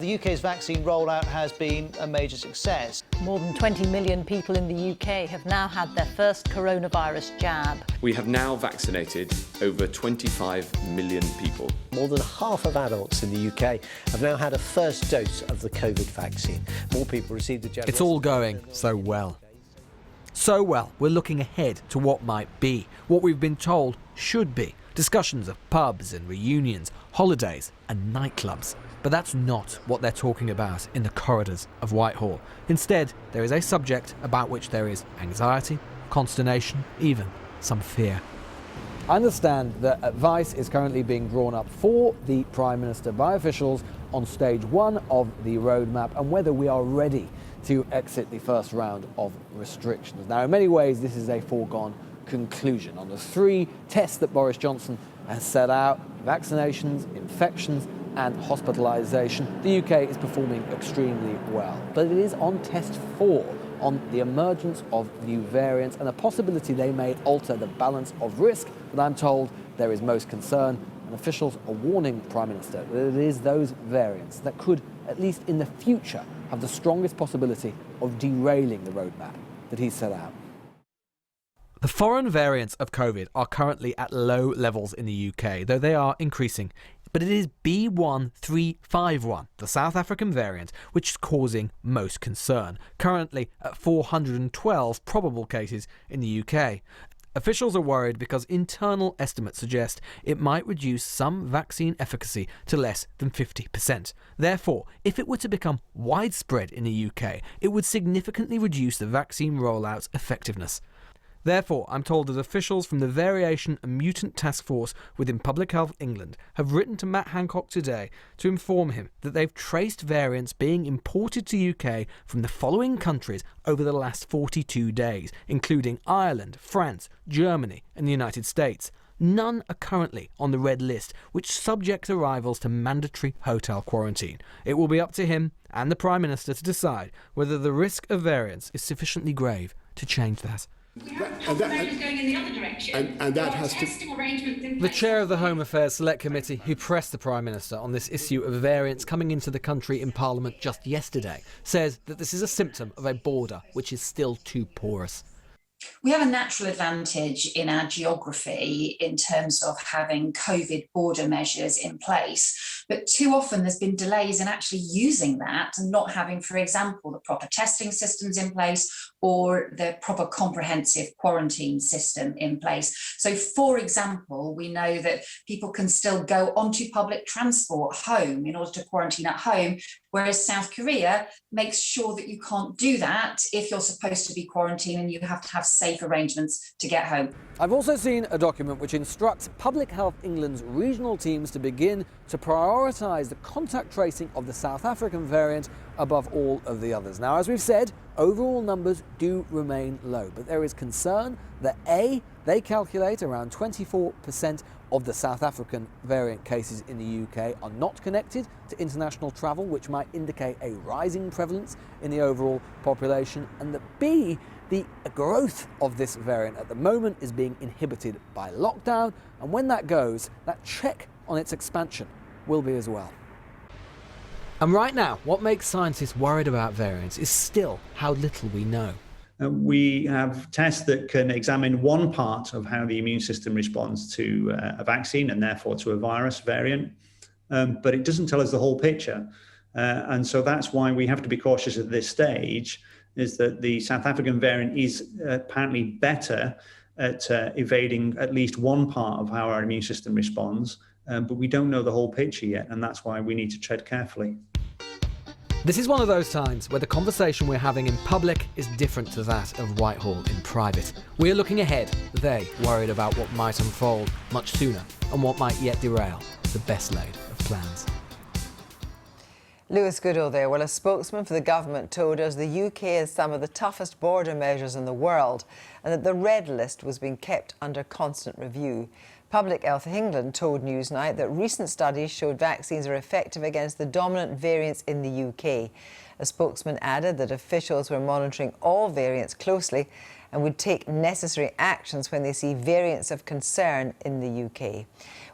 The UK's vaccine rollout has been a major success. More than 20 million people in the UK have now had their first coronavirus jab. We have now vaccinated over 25 million people. More than half of adults in the UK have now had a first dose of the COVID vaccine. More people received the jab. It's all going so well. So well, we're looking ahead to what might be, what we've been told should be. Discussions of pubs and reunions, holidays and nightclubs. But that's not what they're talking about in the corridors of Whitehall. Instead, there is a subject about which there is anxiety, consternation, even some fear. I understand that advice is currently being drawn up for the Prime Minister by officials on stage 1 of the roadmap and whether we are ready to exit the first round of restrictions. Now, in many ways, this is a foregone conclusion. On the 3 tests that Boris Johnson has set out, vaccinations, infections and hospitalisation, the UK is performing extremely well. But it is on test 4, on the emergence of new variants and the possibility they may alter the balance of risk, that I'm told there is most concern, and officials are warning the Prime Minister that it is those variants that could, at least in the future, have the strongest possibility of derailing the roadmap that he's set out. The foreign variants of COVID are currently at low levels in the UK, though they are increasing. But it is B1351, the South African variant, which is causing most concern, currently at 412 probable cases in the UK. Officials are worried because internal estimates suggest it might reduce some vaccine efficacy to less than 50%. Therefore, if it were to become widespread in the UK, it would significantly reduce the vaccine rollout's effectiveness. Therefore, I'm told that officials from the Variation and Mutant Task Force within Public Health England have written to Matt Hancock today to inform him that they've traced variants being imported to UK from the following countries over the last 42 days, including Ireland, France, Germany and the United States. None are currently on the red list, which subjects arrivals to mandatory hotel quarantine. It will be up to him and the Prime Minister to decide whether the risk of variants is sufficiently grave to change that. And that has to... The chair of the Home Affairs Select Committee, who pressed the Prime Minister on this issue of variants coming into the country in Parliament just yesterday, says that this is a symptom of a border which is still too porous. We have a natural advantage in our geography in terms of having COVID border measures in place, but too often there's been delays in actually using that and not having, for example, the proper testing systems in place or the proper comprehensive quarantine system in place. So, for example, we know that people can still go onto public transport home in order to quarantine at home, whereas South Korea makes sure that you can't do that if you're supposed to be quarantined and you have to have safe arrangements to get home. I've also seen a document which instructs Public Health England's regional teams to begin to prioritise the contact tracing of the South African variant above all of the others. Now, as we've said, overall numbers do remain low, but there is concern that A, they calculate around 24% of the South African variant cases in the UK are not connected to international travel, which might indicate a rising prevalence in the overall population, and that B, the growth of this variant at the moment is being inhibited by lockdown, and when that goes, that check on its expansion will be as well. And right now, what makes scientists worried about variants is still how little we know. We have tests that can examine one part of how the immune system responds to a vaccine and therefore to a virus variant, but it doesn't tell us the whole picture. And so that's why we have to be cautious at this stage, is that the South African variant is apparently better at evading at least one part of how our immune system responds, but we don't know the whole picture yet, and that's why we need to tread carefully. This is one of those times where the conversation we're having in public is different to that of Whitehall in private. We're looking ahead, they worried about what might unfold much sooner and what might yet derail the best laid of plans. Lewis Goodall there. Well, a spokesman for the government told us the UK has some of the toughest border measures in the world and that the red list was being kept under constant review. Public Health England told Newsnight that recent studies showed vaccines are effective against the dominant variants in the UK. A spokesman added that officials were monitoring all variants closely and would take necessary actions when they see variants of concern in the UK.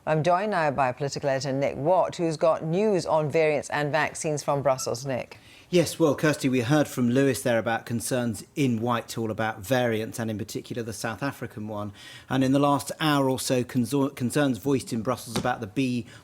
I'm joined now by political editor Nick Watt, who's got news on variants and vaccines from Brussels. Nick. Yes, well, Kirsty, we heard from Lewis there about concerns in Whitehall about variants, and in particular the South African one. And in the last hour or so, concerns voiced in Brussels about the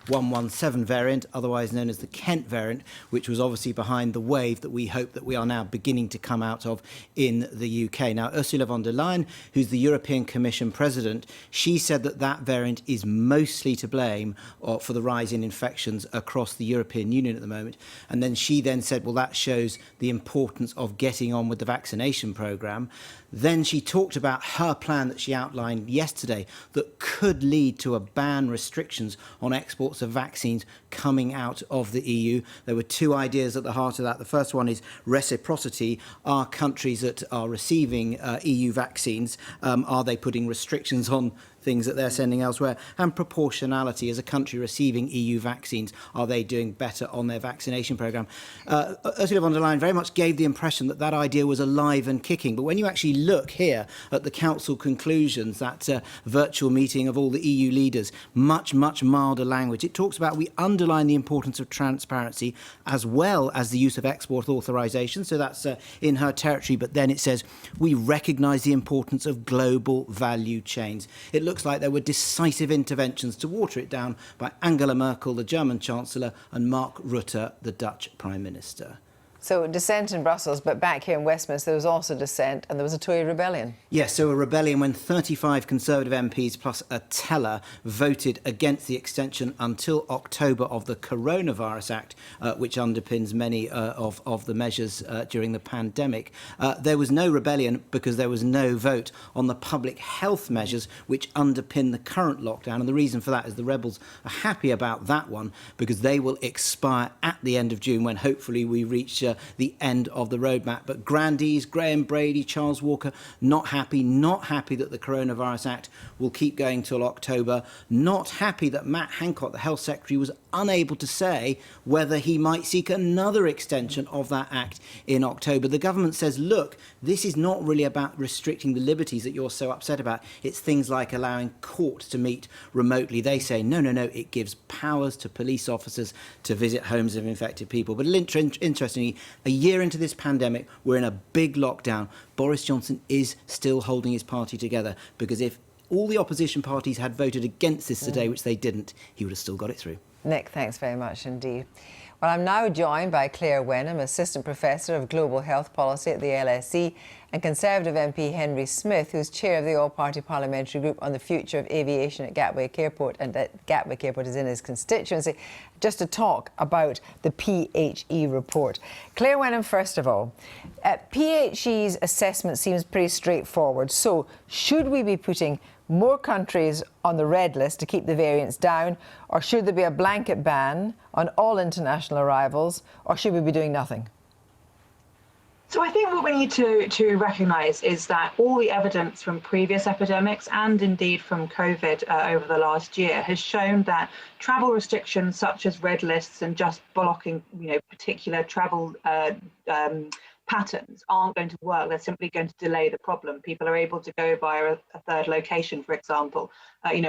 B117 variant, otherwise known as the Kent variant, which was obviously behind the wave that we hope that we are now beginning to come out of in the UK. Now, Ursula von der Leyen, who's the European Commission president, she said that that variant is mostly to blame for the rise in infections across the European Union at the moment. And then she then said, well, that shows the importance of getting on with the vaccination programme. Then she talked about her plan that she outlined yesterday that could lead to a ban restrictions on exports of vaccines coming out of the EU. There were two ideas at the heart of that. The first one is reciprocity. Are countries that are receiving EU vaccines, are they putting restrictions on things that they're sending elsewhere? And proportionality. As a country receiving EU vaccines, are they doing better on their vaccination programme? Ursula von der Leyen very much gave the impression that that idea was alive and kicking. But when you actually look here at the Council conclusions, that virtual meeting of all the EU leaders, much milder language. It talks about we underline the importance of transparency as well as the use of export authorisation. So that's in her territory. But then it says we recognise the importance of global value chains. It looks like there were decisive interventions to water it down by Angela Merkel, the German Chancellor, and Mark Rutte, the Dutch Prime Minister. So dissent in Brussels, but back here in Westminster there was also dissent, and there was a Tory rebellion. Yes, so a rebellion when 35 Conservative MPs plus a teller voted against the extension until October of the Coronavirus Act, which underpins many of the measures during the pandemic. There was no rebellion because there was no vote on the public health measures which underpin the current lockdown. And the reason for that is the rebels are happy about that one because they will expire at the end of June when hopefully we reach the end of the roadmap. But grandees, Graham Brady, Charles Walker, not happy that the Coronavirus Act will keep going till October, not happy that Matt Hancock, the Health Secretary, was unable to say whether he might seek another extension of that act in October. The government says, look, this is not really about restricting the liberties that you're so upset about. It's things like allowing court to meet remotely. They say, no, it gives powers to police officers to visit homes of infected people. But interestingly, a year into this pandemic, we're in a big lockdown. Boris Johnson is still holding his party together because if all the opposition parties had voted against this today, which they didn't, he would have still got it through. Nick, thanks very much indeed. Well, I'm now joined by Claire Wenham, Assistant Professor of Global Health Policy at the LSE, and Conservative MP Henry Smith, who's Chair of the All-Party Parliamentary Group on the Future of Aviation at Gatwick Airport, and Gatwick Airport is in his constituency, just to talk about the PHE report. Claire Wenham, first of all, PHE's assessment seems pretty straightforward. So, should we be putting more countries on the red list to keep the variants down, or should there be a blanket ban on all international arrivals, or should we be doing nothing? So I think what we need to recognise is that all the evidence from previous epidemics and indeed from COVID over the last year has shown that travel restrictions such as red lists and just blocking, particular travel patterns aren't going to work. They're simply going to delay the problem. People are able to go via a third location, for example.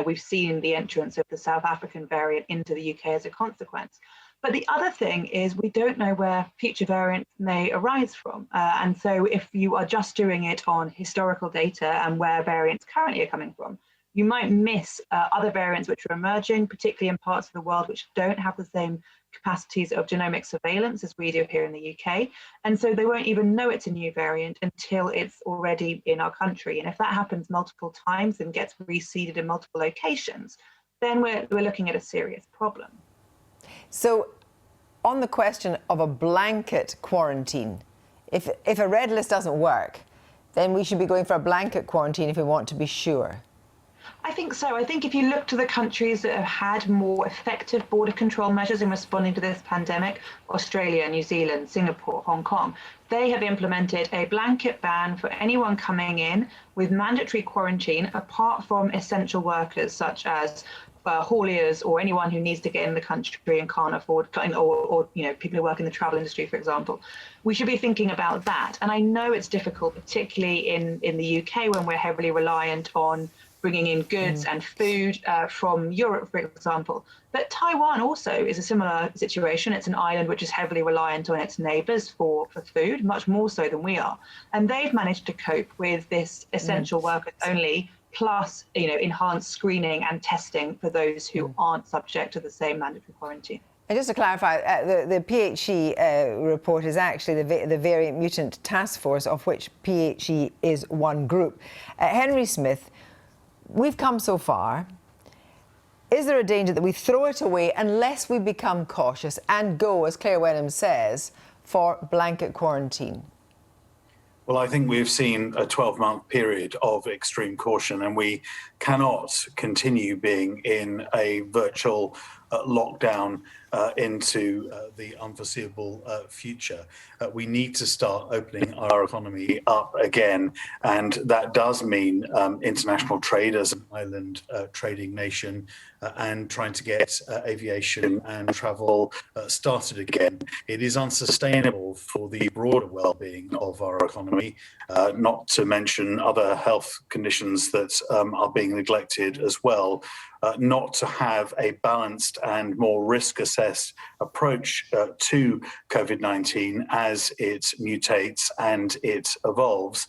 We've seen the entrance of the South African variant into the UK as a consequence. But the other thing is we don't know where future variants may arise from. And so if you are just doing it on historical data and where variants currently are coming from, you might miss other variants which are emerging, particularly in parts of the world which don't have the same capacities of genomic surveillance as we do here in the UK. And so they won't even know it's a new variant until it's already in our country. And if that happens multiple times and gets reseeded in multiple locations, then we're looking at a serious problem. So, on the question of a blanket quarantine, if a red list doesn't work, then we should be going for a blanket quarantine if we want to be sure. I think so. I think if you look to the countries that have had more effective border control measures in responding to this pandemic, Australia, New Zealand, Singapore, Hong Kong, they have implemented a blanket ban for anyone coming in with mandatory quarantine apart from essential workers such as hauliers or anyone who needs to get in the country and can't afford, or people who work in the travel industry, for example. We should be thinking about that. And I know it's difficult, particularly in the UK when we're heavily reliant on bringing in goods and food from Europe, for example. But Taiwan also is a similar situation. It's an island which is heavily reliant on its neighbours for food, much more so than we are. And they've managed to cope with this essential workers only, plus enhanced screening and testing for those who aren't subject to the same mandatory quarantine. And just to clarify, the PHE report is actually the Variant Mutant Task Force, of which PHE is one group. Henry Smith, we've come so far. Is there a danger that we throw it away unless we become cautious and go, as Claire Wenham says, for blanket quarantine? Well, I think we've seen a 12-month period of extreme caution, and we cannot continue being in a virtual lockdown into the unforeseeable future. We need to start opening our economy up again, and that does mean international trade as an island trading nation and trying to get aviation and travel started again. It is unsustainable for the broader well-being of our economy, not to mention other health conditions that are being neglected as well. Not to have a balanced and more risk-assessed approach to COVID-19 as it mutates and it evolves,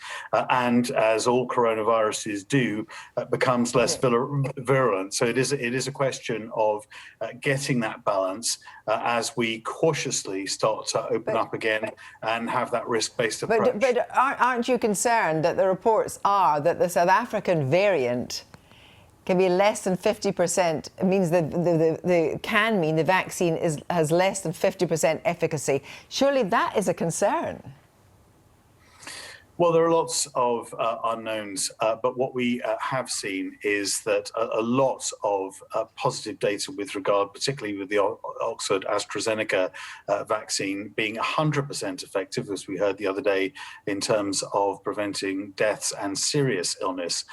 and as all coronaviruses do, becomes less virulent. So it is a question of getting that balance as we cautiously start to open up again and have that risk-based approach. But aren't you concerned that the reports are that the South African variant can be less than 50%, it means that the vaccine has less than 50% efficacy. Surely that is a concern. Well, there are lots of unknowns, but what we have seen is that a lot of positive data with regard, particularly with the Oxford AstraZeneca vaccine being 100% effective, as we heard the other day, in terms of preventing deaths and serious illness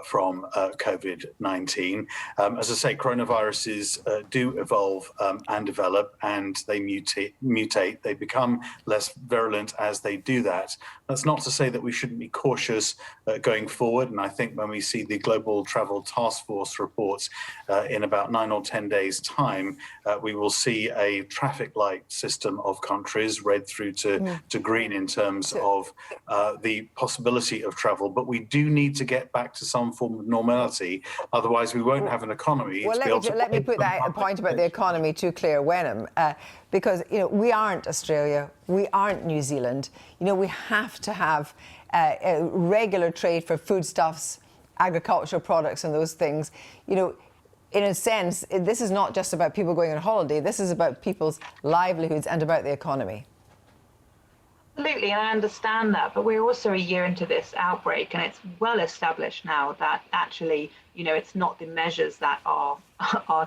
from COVID-19. As I say, coronaviruses do evolve and develop, and they mutate. They become less virulent as they do that. That's not to say that we shouldn't be cautious going forward. And I think when we see the Global Travel Task Force reports in about 9 or 10 days' time, we will see a traffic light system of countries, red through to green, in terms of the possibility of travel. But we do need to get back to some form of normality. Otherwise, we won't have an economy. Well, let me put that point about the economy to Claire Wenham. Because we aren't Australia, we aren't New Zealand. We have to have regular trade for foodstuffs, agricultural products and those things. In a sense, this is not just about people going on holiday, this is about people's livelihoods and about the economy. Absolutely, and I understand that, but we're also a year into this outbreak, and it's well established now that actually, it's not the measures that are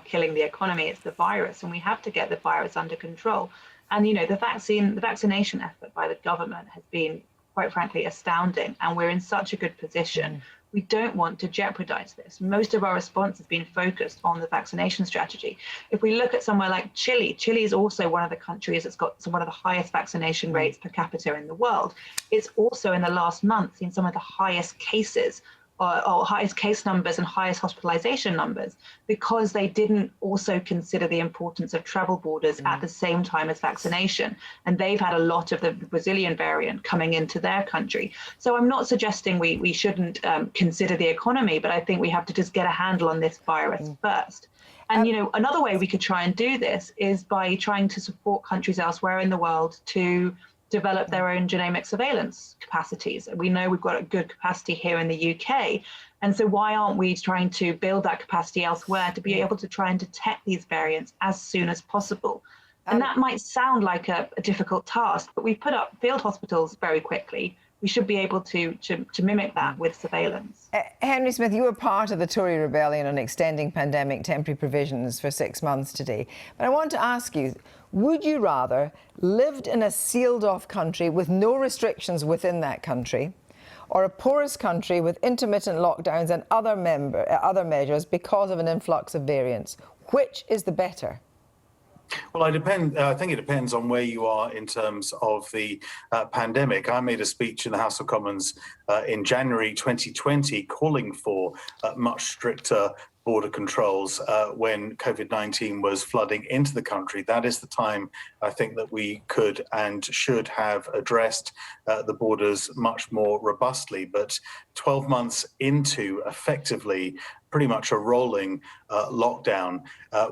killing the economy, it's the virus, and we have to get the virus under control. And the vaccination effort by the government has been, quite frankly, astounding, and we're in such a good position. We don't want to jeopardize this. Most of our response has been focused on the vaccination strategy. If we look at somewhere like Chile, Chile is also one of the countries that's got one of the highest vaccination rates per capita in the world. It's also in the last month seen some of the highest cases or highest case numbers and highest hospitalization numbers, because they didn't also consider the importance of travel borders at the same time as vaccination. And they've had a lot of the Brazilian variant coming into their country. So I'm not suggesting we shouldn't consider the economy, but I think we have to just get a handle on this virus first. And, another way we could try and do this is by trying to support countries elsewhere in the world to develop their own genomic surveillance capacities. We know we've got a good capacity here in the UK. And so why aren't we trying to build that capacity elsewhere to be able to try and detect these variants as soon as possible? And that might sound like a difficult task, but we've put up field hospitals very quickly. We should be able to mimic that with surveillance. Henry Smith, you were part of the Tory rebellion on extending pandemic temporary provisions for 6 months today. But I want to ask you, would you rather lived in a sealed-off country with no restrictions within that country, or a porous country with intermittent lockdowns and other measures because of an influx of variants? Which is the better? Well, I think it depends on where you are in terms of the pandemic. I made a speech in the House of Commons in January 2020 calling for much stricter border controls when COVID-19 was flooding into the country. That is the time I think that we could and should have addressed the borders much more robustly. But 12 months into effectively pretty much a rolling lockdown,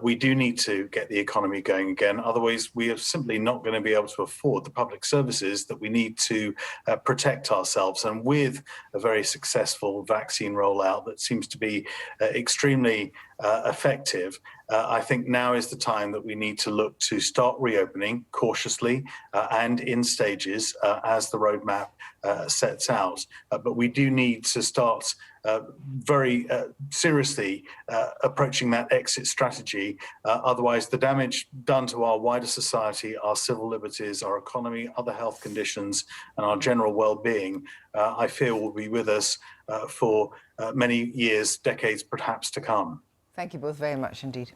we do need to get the economy going again. Otherwise, we are simply not going to be able to afford the public services that we need to protect ourselves. And with a very successful vaccine rollout that seems to be extremely effective, I think now is the time that we need to look to start reopening cautiously and in stages as the roadmap sets out. But we do need to start very seriously approaching that exit strategy. Otherwise, the damage done to our wider society, our civil liberties, our economy, other health conditions, and our general well-being, I fear will be with us for many years, decades perhaps to come. Thank you both very much indeed.